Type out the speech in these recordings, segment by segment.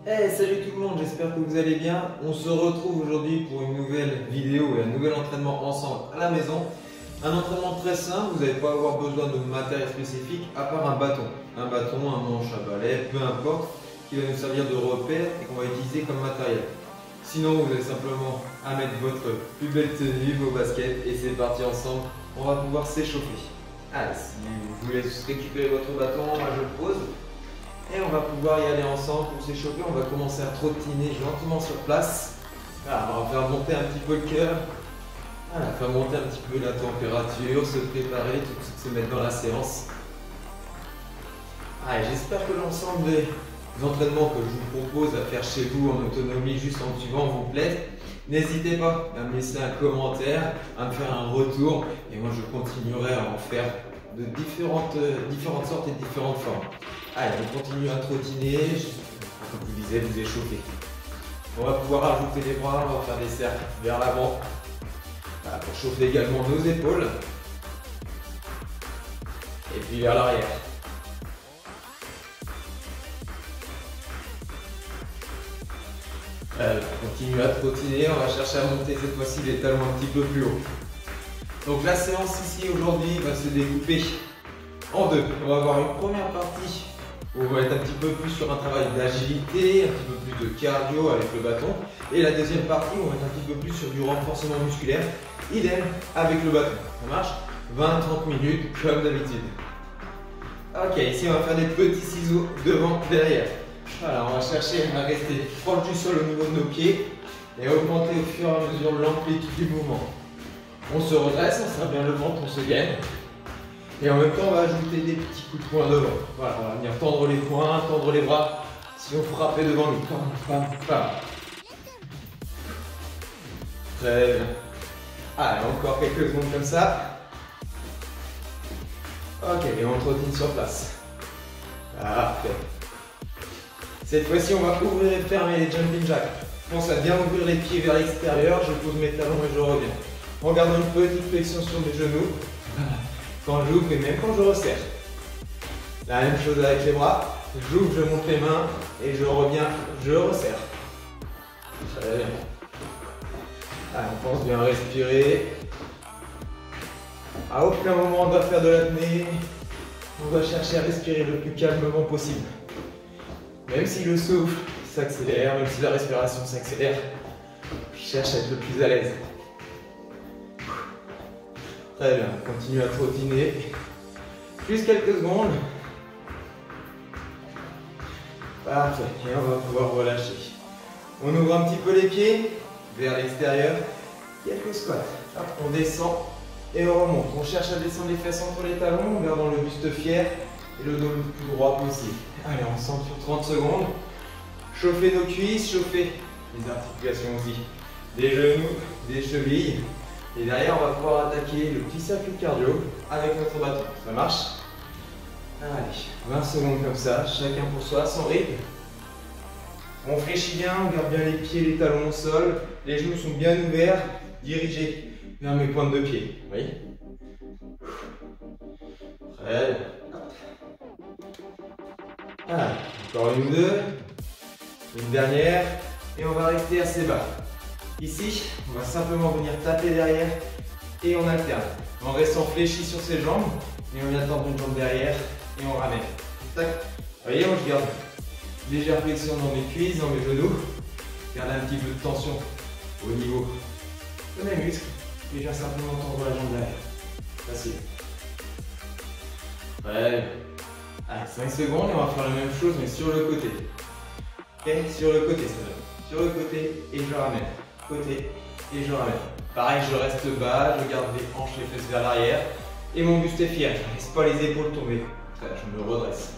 Hey, salut tout le monde, j'espère que vous allez bien. On se retrouve aujourd'hui pour une nouvelle vidéo et un nouvel entraînement ensemble à la maison. Un entraînement très simple, vous n'allez pas avoir besoin de matériel spécifique à part un bâton. Un bâton, un manche à balai, peu importe, qui va nous servir de repère et qu'on va utiliser comme matériel. Sinon, vous avez simplement à mettre votre plus belle tenue, vos baskets et c'est parti ensemble. On va pouvoir s'échauffer. Allez, si vous voulez récupérer votre bâton, moi je le pose. Et on va pouvoir y aller ensemble pour s'échauffer. On va commencer à trottiner gentiment sur place. Voilà, on va faire monter un petit peu le cœur. Voilà, faire monter un petit peu la température, se préparer, tout de suite se mettre dans la séance. Allez, j'espère que l'ensemble des entraînements que je vous propose à faire chez vous en autonomie, juste en suivant, vous plaisent. N'hésitez pas à me laisser un commentaire, à me faire un retour. Et moi, je continuerai à en faire de différentes sortes et différentes formes. Allez, on continue à trottiner, comme je vous disais, vous échauffer. On va pouvoir ajouter les bras, on va faire des cercles vers l'avant. Voilà, pour chauffer également nos épaules. Et puis vers l'arrière. Allez, on continue à trottiner, on va chercher à monter cette fois-ci les talons un petit peu plus haut. Donc la séance ici aujourd'hui va se découper en deux. On va avoir une première partie où on va être un petit peu plus sur un travail d'agilité, un petit peu plus de cardio avec le bâton. Et la deuxième partie, on va être un petit peu plus sur du renforcement musculaire, idem avec le bâton. Ça marche? 20-30 minutes comme d'habitude. Ok, ici on va faire des petits ciseaux devant, derrière. Voilà, on va chercher à rester proche du sol au niveau de nos pieds et augmenter au fur et à mesure l'amplitude du mouvement. On se redresse, on serre bien le ventre, on se gaine. Et en même temps, on va ajouter des petits coups de poing devant. Voilà, on va venir tendre les poings, tendre les bras. Si on frappait devant nous. Pam, pam, pam. Très bien. Allez, encore quelques secondes comme ça. Ok, et on trottine sur place. Parfait. Cette fois-ci, on va ouvrir et fermer les jumping jacks. Je pense à bien ouvrir les pieds vers l'extérieur. Je pose mes talons et je reviens. En gardant une petite flexion sur mes genoux. Quand j'ouvre et même quand je resserre. La même chose avec les bras. J'ouvre, je monte les mains et je reviens, je resserre. Très bien. Allez, on pense bien respirer. À aucun moment on doit faire de l'apnée. On doit chercher à respirer le plus calmement possible. Même si le souffle s'accélère, même si la respiration s'accélère, je cherche à être le plus à l'aise. Très bien, on continue à trottiner. Juste quelques secondes. Parfait, et on va pouvoir relâcher. On ouvre un petit peu les pieds vers l'extérieur. Quelques squats. Hop, on descend et on remonte. On cherche à descendre les fesses entre les talons en gardant le buste fier et le dos le plus droit possible. Allez, on centre sur 30 secondes. Chauffer nos cuisses, chauffer les articulations aussi. Des genoux, des chevilles. Et derrière, on va pouvoir attaquer le petit circuit cardio avec notre bâton. Ça marche? Allez, 20 secondes comme ça, chacun pour soi, à son rythme. On fléchit bien, on garde bien les pieds, les talons au sol. Les genoux sont bien ouverts, dirigés vers mes pointes de pied. Vous voyez? Très bien. Allez, encore une ou deux. Une dernière. Et on va rester assez bas. Ici, on va simplement venir taper derrière et on alterne. En restant fléchi sur ses jambes, et on vient tendre une jambe derrière et on ramène. Tac. Vous voyez, moi je garde légère flexion dans mes cuisses, dans mes genoux. Garde un petit peu de tension au niveau de mes muscles. Et je viens simplement tendre la jambe derrière. Facile. Très bien. Allez, 5 secondes et on va faire la même chose mais sur le côté. Ok, sur le côté ça va. Sur le côté et je ramène. Côté et je ramène. Pareil, je reste bas, je garde les hanches, les fesses vers l'arrière et mon buste est fier. Je ne laisse pas les épaules tomber. Très bien, je me redresse.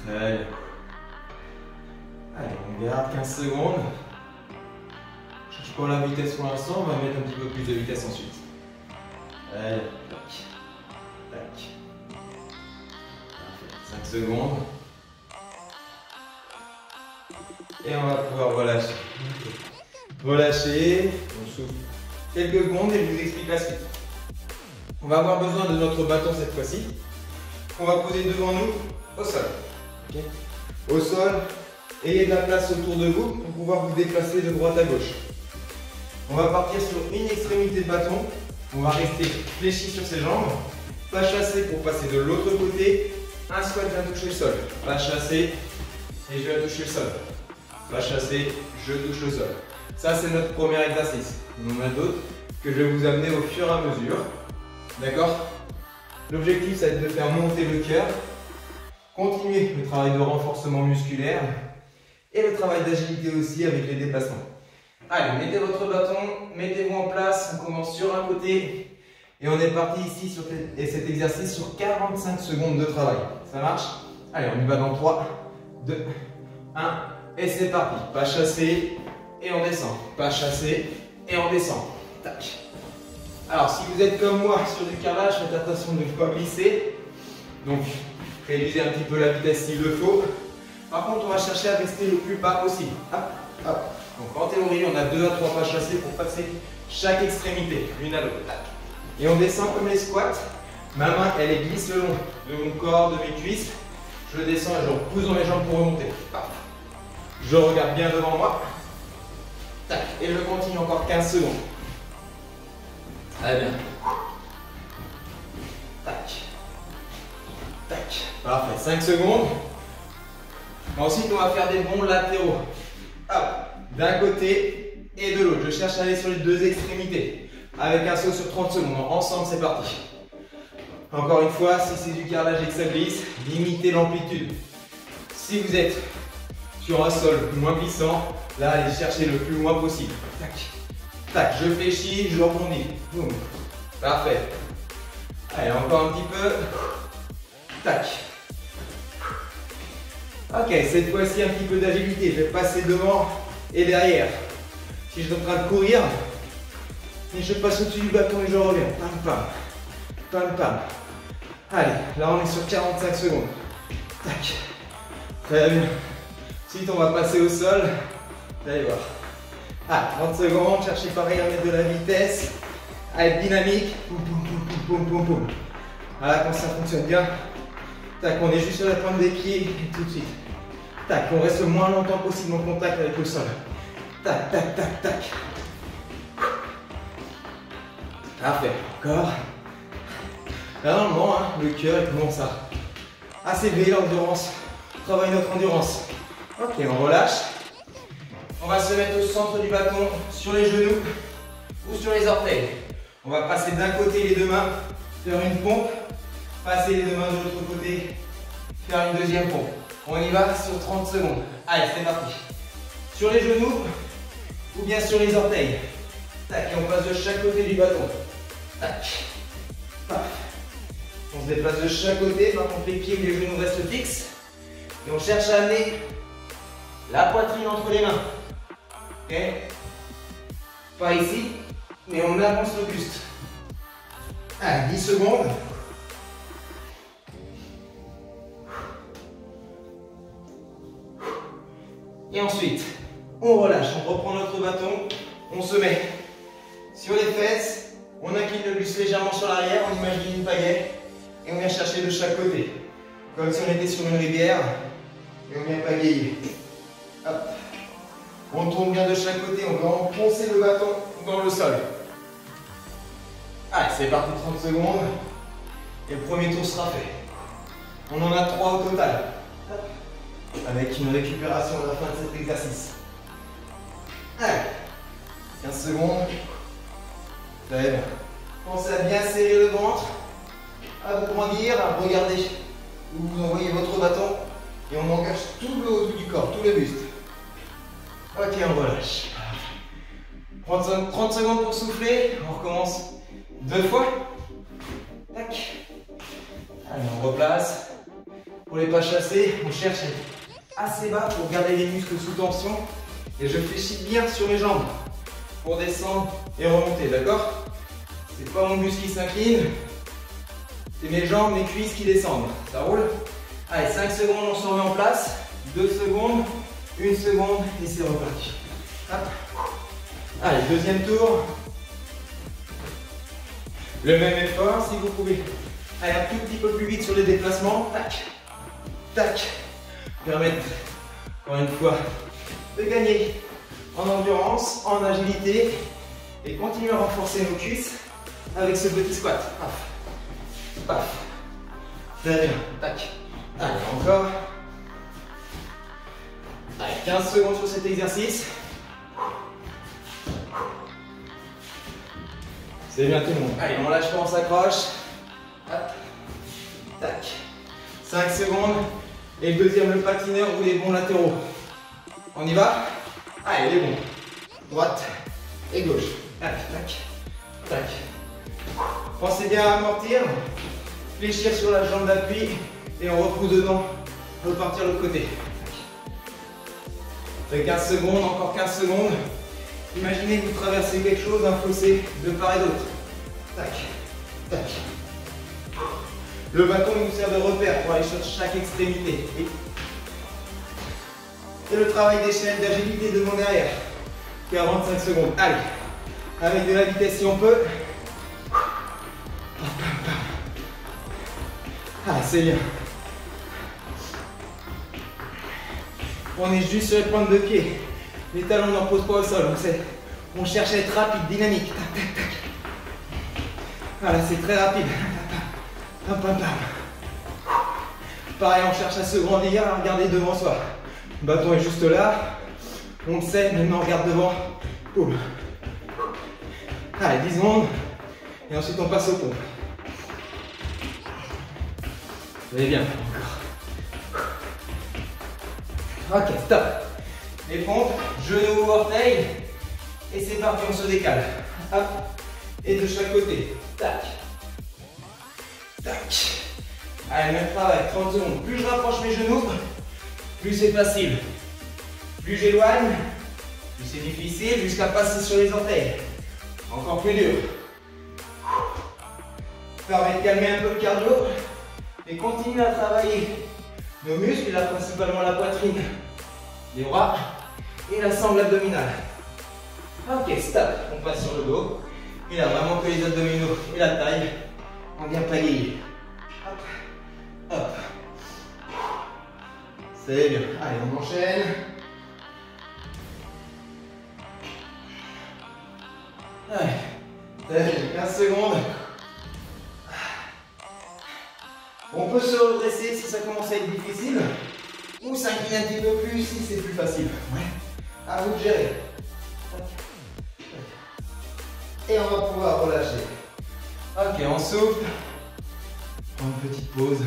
Très bien. Allez, on garde 15 secondes. Je ne cherche pas la vitesse pour l'instant, on va mettre un petit peu plus de vitesse ensuite. Allez, tac. Tac. Parfait. 5 secondes. Et on va pouvoir relâcher. Relâcher, on souffle quelques secondes et je vous explique la suite. On va avoir besoin de notre bâton cette fois-ci. On va poser devant nous au sol. Okay. Au sol, ayez de la place autour de vous pour pouvoir vous déplacer de droite à gauche. On va partir sur une extrémité de bâton. On va rester fléchi sur ses jambes. Pas chasser pour passer de l'autre côté. Un squat vient toucher le sol. Pas chasser et je viens toucher le sol. Pas chasser, je touche le sol. Ça, c'est notre premier exercice. Il y en a d'autres que je vais vous amener au fur et à mesure. D'accord? L'objectif, ça va être de faire monter le cœur. Continuer le travail de renforcement musculaire et le travail d'agilité aussi avec les déplacements. Allez, mettez votre bâton, mettez-vous en place, on commence sur un côté et on est parti ici sur cet exercice sur 45 secondes de travail. Ça marche? Allez, on y va dans 3, 2, 1 et c'est parti. Pas chasser et on descend. Pas chasser et on descend. Tac. Alors, si vous êtes comme moi sur du carrelage, faites attention de ne pas glisser. Donc, réduisez un petit peu la vitesse s'il le faut. Par contre, on va chercher à rester le plus bas possible. Hop, hop. Donc en théorie, on a 2 à 3 pas chassés pour passer chaque extrémité, l'une à l'autre. Et on descend comme les squats. Ma main, elle est glisse le long de mon corps, de mes cuisses. Je descends et je repousse dans mes jambes pour remonter. Je regarde bien devant moi. Tac. Et je continue encore 15 secondes. Allez bien. Tac. Tac. Parfait. 5 secondes. Ensuite, on va faire des bonds latéraux. Hop. D'un côté et de l'autre. Je cherche à aller sur les deux extrémités. Avec un saut sur 30 secondes. Ensemble, c'est parti. Encore une fois, si c'est du carrelage et que ça glisse, limitez l'amplitude. Si vous êtes sur un sol moins glissant, là, allez chercher le plus loin possible. Tac. Tac. Je fléchis, je rebondis. Boum. Parfait. Allez, encore un petit peu. Tac. Ok, cette fois-ci, un petit peu d'agilité. Je vais passer devant et derrière. Si je suis en train de courir, et je passe au-dessus du bâton et je reviens. Pam, pam. Pam, pam. Allez, là on est sur 45 secondes. Tac. Très bien. Ensuite, on va passer au sol. Vous allez voir. Ah, 30 secondes. Cherchez pareil à mettre de la vitesse. À être dynamique. Poum, poum, poum, poum, poum, poum. Voilà, quand ça fonctionne bien. Tac, on est juste sur la pointe des pieds et tout de suite. Tac, on reste le moins longtemps possible en contact avec le sol. Tac, tac, tac, tac. Parfait. Encore. Là, normalement, hein, le cœur il commence à s'élever, l'endurance. Travaille notre endurance. Ok, on relâche. On va se mettre au centre du bâton, sur les genoux ou sur les orteils. On va passer d'un côté les deux mains, faire une pompe. Passer les deux mains de l'autre côté, faire une deuxième pompe. On y va sur 30 secondes. Allez, c'est parti. Sur les genoux ou bien sur les orteils. Tac, et on passe de chaque côté du bâton. Tac. Paf. On se déplace de chaque côté, par contre les pieds ou les genoux restent fixes. Et on cherche à amener la poitrine entre les mains. Ok? Pas ici, mais on avance le buste. Allez, 10 secondes. Et ensuite, on relâche, on reprend notre bâton, on se met sur les fesses, on incline le buste légèrement sur l'arrière, on imagine une pagaie et on vient chercher de chaque côté. Comme si on était sur une rivière et on vient pagayer. Hop. On tourne bien de chaque côté, on va enfoncer le bâton dans le sol. Allez, c'est parti, 30 secondes. Et le premier tour sera fait. On en a 3 au total. Hop. Avec une récupération à la fin de cet exercice. Allez, 15 secondes. Très bien. Pensez à bien serrer le ventre, à vous grandir, à regarder où vous envoyez votre bâton et on engage tout le haut du corps, tout le buste. Ok, on relâche. 30 secondes pour souffler. On recommence 2 fois. Tac. Allez, on replace. Pour les pas chassés, on cherche assez bas pour garder les muscles sous tension. Et je fléchis bien sur mes jambes pour descendre et remonter, d'accord? C'est pas mon buste qui s'incline, c'est mes jambes, mes cuisses qui descendent. Ça roule? Allez, 5 secondes, on se remet en place. 2 secondes, 1 seconde et c'est reparti. Hop. Allez, deuxième tour. Le même effort si vous pouvez. Allez, un tout petit peu plus vite sur les déplacements. Tac, tac. Permettre encore une fois, de gagner en endurance, en agilité et continuer à renforcer nos cuisses avec ce petit squat. Paf, paf. Très bien, tac. Allez, encore. Allez, 15 secondes sur cet exercice. C'est bien tout le monde. Allez, on lâche pas, on s'accroche. Hop, tac. 5 secondes. Et le deuxième, le patineur ou les bons latéraux. On y va? Allez, les bons. Droite et gauche. Allez, tac, tac. Pensez bien à amortir. Fléchir sur la jambe d'appui. Et on repousse dedans. Repartir de l'autre côté. Fait 15 secondes, encore 15 secondes. Imaginez que vous traversez quelque chose, un fossé de part et d'autre. Tac, tac. Le bâton nous sert de repère pour aller sur chaque extrémité. Et le travail d'échelle, d'agilité devant derrière. 45 secondes. Allez, avec de la vitesse si on peut. Ah, c'est bien. On est juste sur les pointes de pied. Les talons ne reposent pas au sol. On cherche à être rapide, dynamique. Tac, tac, tac. Voilà, c'est très rapide. Pam, pam, pam. Pareil, on cherche à se grandir, à regarder devant soi. Le bâton est juste là. On le sait, maintenant on regarde devant. Boum. Allez, 10 secondes. Et ensuite on passe au pompe. Vous allez bien. Encore. Ok, stop. Les pompes, genoux ou orteils. Et c'est parti, on se décale. Hop. Et de chaque côté. Tac. Tac. Allez, même travail, 30 secondes. Plus je rapproche mes genoux, plus c'est facile. Plus j'éloigne, plus c'est difficile, jusqu'à passer sur les orteils. Encore plus dur. Permet de calmer un peu le cardio. Et continue à travailler nos muscles, là principalement la poitrine, les bras et la sangle abdominale. Ok, stop. On passe sur le dos. Et là, vraiment que les abdominaux et la taille, on vient pagayer. Hop, hop. C'est bien. Allez, on enchaîne. Allez, 15 secondes. On peut se redresser si ça commence à être difficile. Ou s'incliner un petit peu plus si c'est plus facile. Ouais. À vous de gérer. Et on va pouvoir relâcher. Ok, on souffle. Une petite pause.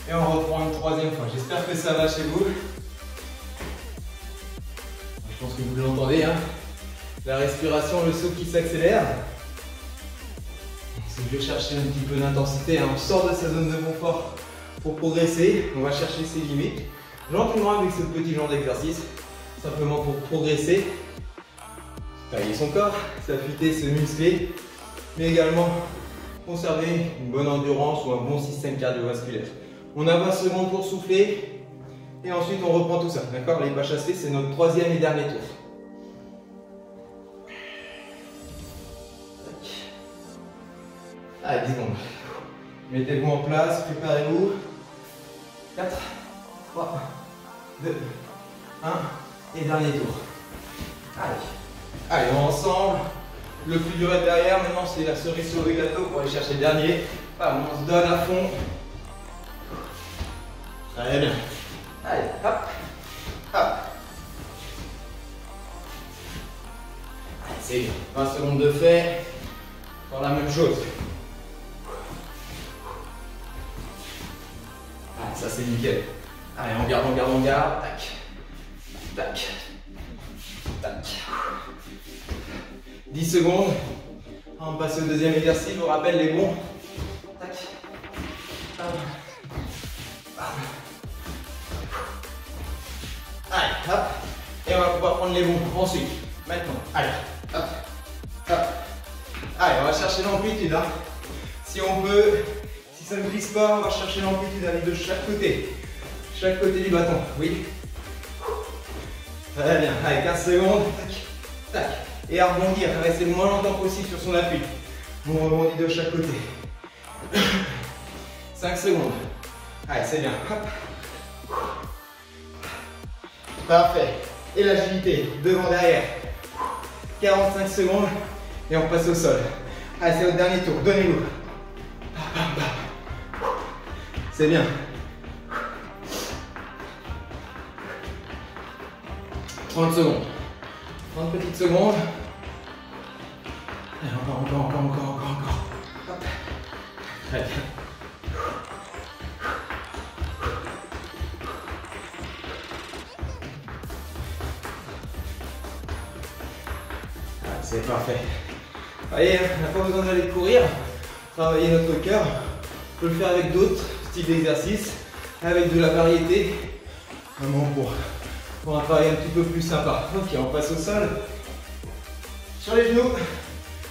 Et on reprend une troisième fois. J'espère que ça va chez vous. Je pense que vous l'entendez, hein. La respiration, le souffle qui s'accélère. Si je vais chercher un petit peu d'intensité, hein. On sort de sa zone de confort pour progresser. On va chercher ses limites. Gentiment avec ce petit genre d'exercice. Simplement pour progresser. Tailler son corps, s'affûter, se muscler. Mais également conserver une bonne endurance ou un bon système cardiovasculaire. On a 20 secondes pour souffler et ensuite on reprend tout ça. D'accord? Les pas chassés, c'est notre troisième et dernier tour. Allez, 10 secondes. Mettez-vous en place, préparez-vous. 4, 3, 2, 1 et dernier tour. Allez. Allez, ensemble. Le plus dur est derrière, maintenant c'est la cerise sur le gâteau pour aller chercher le dernier. Ah, on se donne à fond. Très bien. Allez, hop, hop. Allez, c'est bien. 20 secondes de fait. Encore la même chose. Allez, ça c'est nickel. Allez, on garde, on garde, on garde. Tac, tac, tac. 10 secondes. On passe au deuxième exercice. Je vous rappelle les bons. Tac. Allez, hop. Et on va pouvoir prendre les bons ensuite. Maintenant. Allez, hop, hop. Allez, on va chercher l'amplitude. Hein. Si on peut, si ça ne glisse pas, on va chercher l'amplitude aller de chaque côté. Chaque côté du bâton. Oui. Très bien. Allez, 15 secondes. Tac, tac. Et à rebondir, rester le moins longtemps possible sur son appui. On rebondit de chaque côté. 5 secondes. Allez, c'est bien. Hop. Parfait. Et l'agilité, devant, derrière. 45 secondes et on passe au sol. Allez, c'est votre dernier tour, donnez-vous. C'est bien. 30 secondes. 30 petites secondes. Et encore. Hop. Très bien. C'est parfait. Voyez, on n'a pas besoin d'aller courir, travailler notre cœur. On peut le faire avec d'autres styles d'exercices, avec de la variété, vraiment pour un travail un petit peu plus sympa. Ok, on passe au sol, sur les genoux,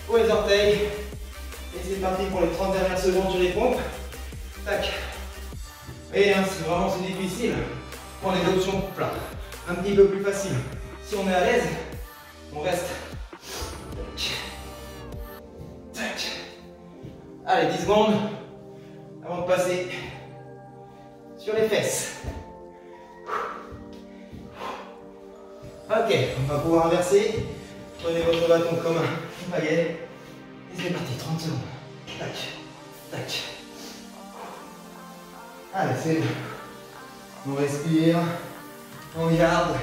pour les orteils, et c'est parti pour les 30 dernières secondes sur les pompes. Tac. Et c'est vraiment difficile, prendre les options plats, un petit peu plus facile. Si on est à l'aise, on reste. Tac. Allez, 10 secondes avant de passer sur les fesses. Ok, on va pouvoir inverser. Prenez votre bâton comme un baguette. Et c'est parti, 30 secondes. Tac, tac. Allez, c'est bon. On respire. On garde.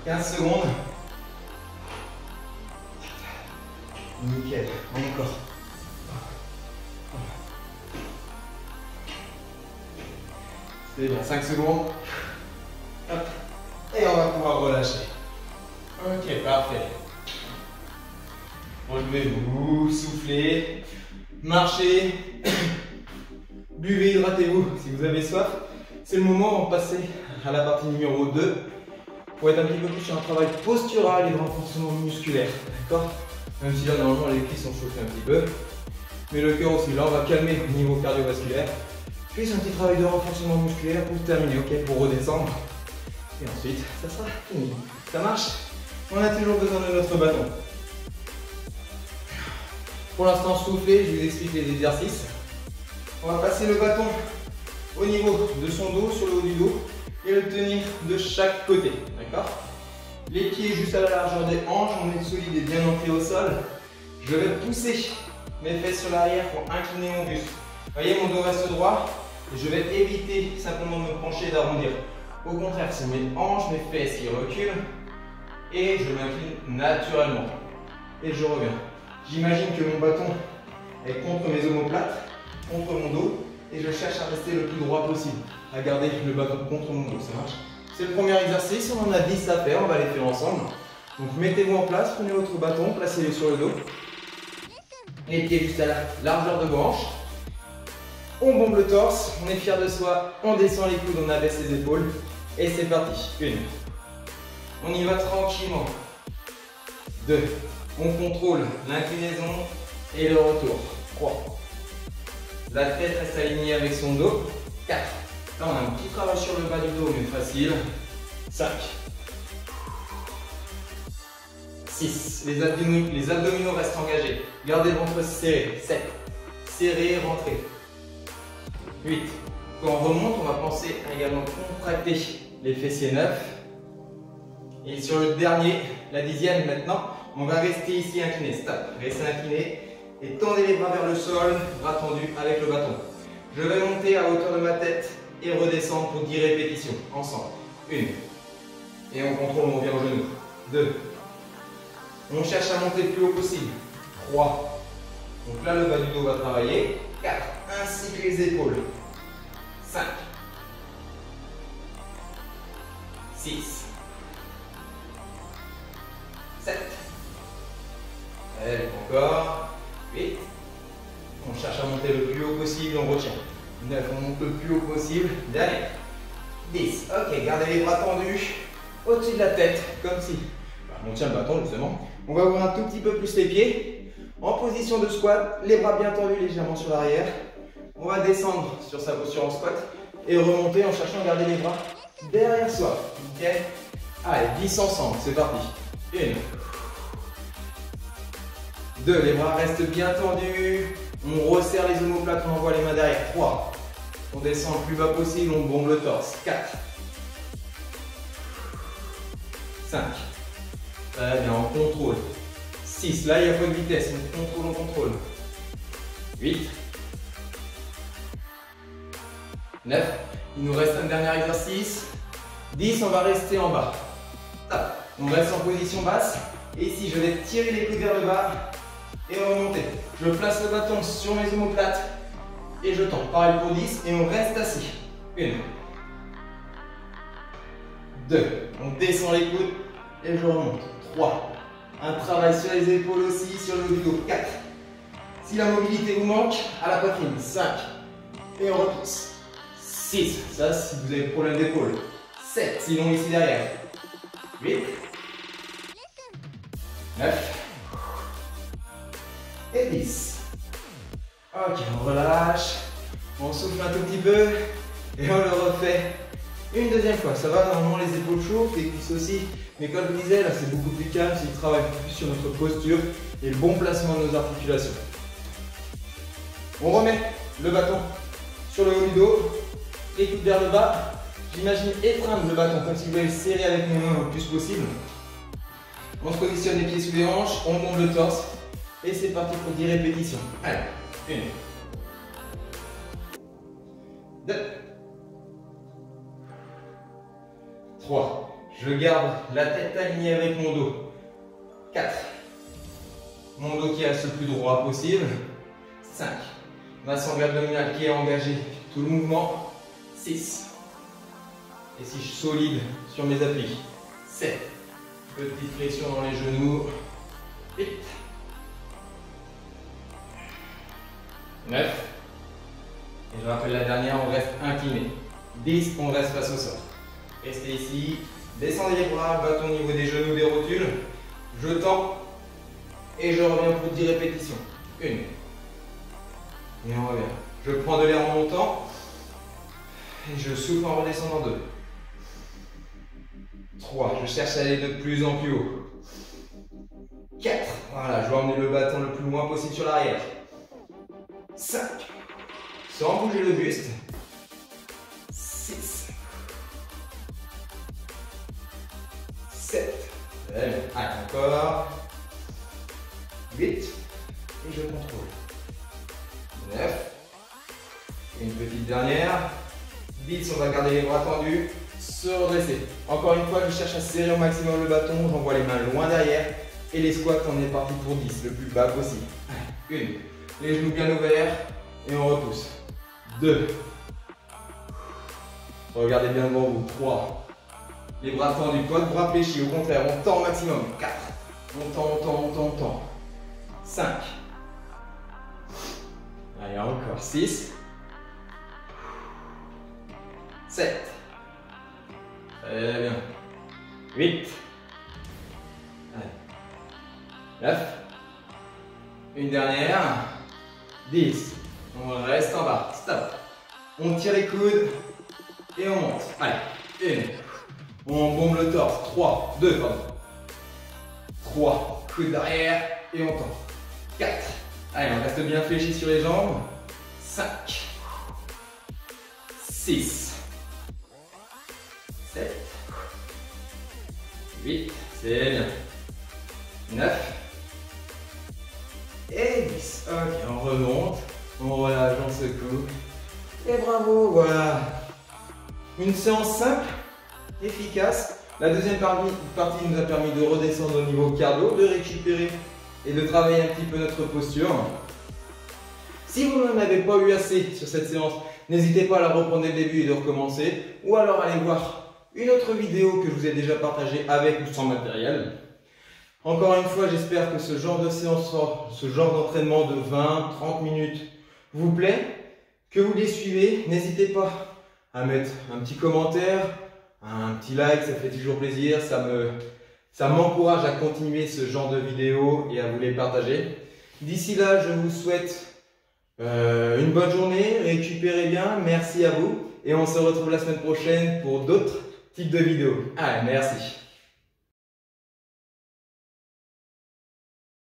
15 secondes. Nickel, encore. C'est bien, 5 secondes. Hop. Et on va pouvoir relâcher. Ok, parfait. Relevez-vous, soufflez, marchez, buvez, hydratez-vous si vous avez soif. C'est le moment de passer à la partie numéro 2. Pour être un petit peu plus sur un travail postural et de renforcement musculaire, d'accord? Même si là, normalement, les cuisses sont chauffées un petit peu. Mais le cœur aussi, là, on va calmer le niveau cardiovasculaire. Puis c'est un petit travail de renforcement musculaire pour terminer, ok? Pour redescendre. Et ensuite, ça sera fini. Ça marche? On a toujours besoin de notre bâton. Pour l'instant, soufflez, je vous explique les exercices. On va passer le bâton au niveau de son dos, sur le haut du dos. Et le tenir de chaque côté, d'accord? Les pieds juste à la largeur des hanches, on est solide et bien ancré au sol. Je vais pousser mes fesses sur l'arrière pour incliner mon buste. Vous voyez, mon dos reste droit et je vais éviter simplement de me pencher et d'arrondir. Au contraire, c'est mes hanches, mes fesses qui reculent et je m'incline naturellement. Et je reviens. J'imagine que mon bâton est contre mes omoplates, contre mon dos et je cherche à rester le plus droit possible. À garder le bâton contre mon dos, ça marche. C'est le premier exercice, on en a 10 à faire, on va les faire ensemble. Donc mettez-vous en place, prenez votre bâton, placez-le sur le dos. Les pieds juste à la largeur de vos hanches. On bombe le torse, on est fier de soi, on descend les coudes, on abaisse les épaules. Et c'est parti. 1. On y va tranquillement. 2. On contrôle l'inclinaison et le retour. 3. La tête reste alignée avec son dos. 4. Là, on a un petit travail sur le bas du dos, mais facile. 5. 6. Les abdominaux restent engagés. Gardez le ventre serré. 7. Serré, rentrez. 8. Quand on remonte, on va penser à également contracter les fessiers neufs. Et sur le dernier, la 10e maintenant, on va rester ici incliné. Stop. Restez incliné et tendez les bras vers le sol, bras tendus avec le bâton. Je vais monter à hauteur de ma tête et redescendre pour 10 répétitions. Ensemble. 1. Et on contrôle, on revient au genou. 2. On cherche à monter le plus haut possible. 3. Donc là, le bas du dos va travailler. 4. Ainsi que les épaules. 5. 6. 7. Allez, encore. 8. On cherche à monter le plus haut possible, on retient. 9, on monte le plus haut possible. Dernier. 10. Ok, gardez les bras tendus au-dessus de la tête, comme si on tient le bâton justement. On va ouvrir un tout petit peu plus les pieds. En position de squat, les bras bien tendus légèrement sur l'arrière. On va descendre sur sa posture en squat et remonter en cherchant à garder les bras derrière soi. Ok. Allez, 10 ensemble, c'est parti. 1. 2, les bras restent bien tendus. On resserre les omoplates, on envoie les mains derrière. 3. On descend le plus bas possible, on bombe le torse. 4. 5. Très bien, on contrôle. 6. Là, il n'y a pas de vitesse. On contrôle. 8. 9. Il nous reste un dernier exercice. 10. On va rester en bas. Top. On reste en position basse. Et ici, je vais tirer les coudes vers le bas et remonter. Je place le bâton sur mes omoplates et je tends. Pareil pour 10 et on reste assis. 1. 2. On descend les coudes et je remonte. 3. Un travail sur les épaules aussi, sur le haut du dos. 4. Si la mobilité vous manque, à la poitrine. 5. Et on repousse. 6. Ça, si vous avez problème d'épaule. 7. Sinon, ici derrière. 8. 9. Et 10. Ok, on relâche. On souffle un tout petit peu. Et on le refait une deuxième fois. Ça va, normalement les épaules chauffent, les cuisses aussi. Mais comme je disais, là c'est beaucoup plus calme. C'est du travail plus sur notre posture et le bon placement de nos articulations. On remet le bâton sur le haut du dos. Les coudes vers le bas. J'imagine étreindre le bâton comme si vous voulez le serrer avec mes mains le plus possible. On se positionne les pieds sous les hanches, on monte le torse et c'est parti pour 10 répétitions. Allez, 1, 2, 3. Je garde la tête alignée avec mon dos. 4. Mon dos qui reste le plus droit possible. 5. Ma sangle abdominale qui est engagée tout le mouvement. 6. Et si je suis solide sur mes appuis. 7. Petite pression dans les genoux. 8. 9. Et je rappelle la dernière, on reste incliné. 10, on reste face au sol. Restez ici. Descendez les bras, bâton au niveau des genoux, des rotules. Je tends. Et je reviens pour 10 répétitions. 1. Et on revient. Je prends de l'air en montant. Et je souffle en redescendant 2. 3. Je cherche à aller de plus en plus haut. 4. Voilà, je vais emmener le bâton le plus loin possible sur l'arrière. 5. Sans bouger le buste. 6. 7. Allez, encore. 8. Et je contrôle. 9. Une petite dernière. 10. On va garder les bras tendus. Se redresser. Encore une fois, je cherche à serrer au maximum le bâton. J'envoie les mains loin derrière. Et les squats, on est parti pour 10, le plus bas possible. 1. Les genoux bien ouverts. Et on repousse. 2. Regardez bien devant vous. 3. Les bras tendus, pas de bras fléchis. Au contraire, on tend au maximum. 4. On tend, on tend, on tend, on tend. 5. Allez, encore. 6. 7. Très bien. 8. Allez. 9. Une dernière. 10. On reste en bas. Stop. On tire les coudes et on monte. Allez. 1. On bombe le torse. 3. 2, pardon. 3. Coude d'arrière et on tend. 4. Allez, on reste bien fléchi sur les jambes. 5. 6. 7. 8. C'est bien. 9. Et 10. Ok, on remonte. On relâche, on secoue. Et bravo, voilà. Une séance simple, efficace. La deuxième partie nous a permis de redescendre au niveau cardio, de récupérer et de travailler un petit peu notre posture. Si vous n'en avez pas eu assez sur cette séance, n'hésitez pas à la reprendre dès le début et de recommencer. Ou alors allez voir une autre vidéo que je vous ai déjà partagée avec ou sans matériel. Encore une fois, j'espère que ce genre de séance, ce genre d'entraînement de 20-30 minutes vous plaît, que vous les suivez. N'hésitez pas à mettre un petit commentaire, un petit like, ça fait toujours plaisir, ça m'encourage à continuer ce genre de vidéos et à vous les partager. D'ici là, je vous souhaite une bonne journée, récupérez bien, merci à vous et on se retrouve la semaine prochaine pour d'autres types de vidéos. Allez, merci.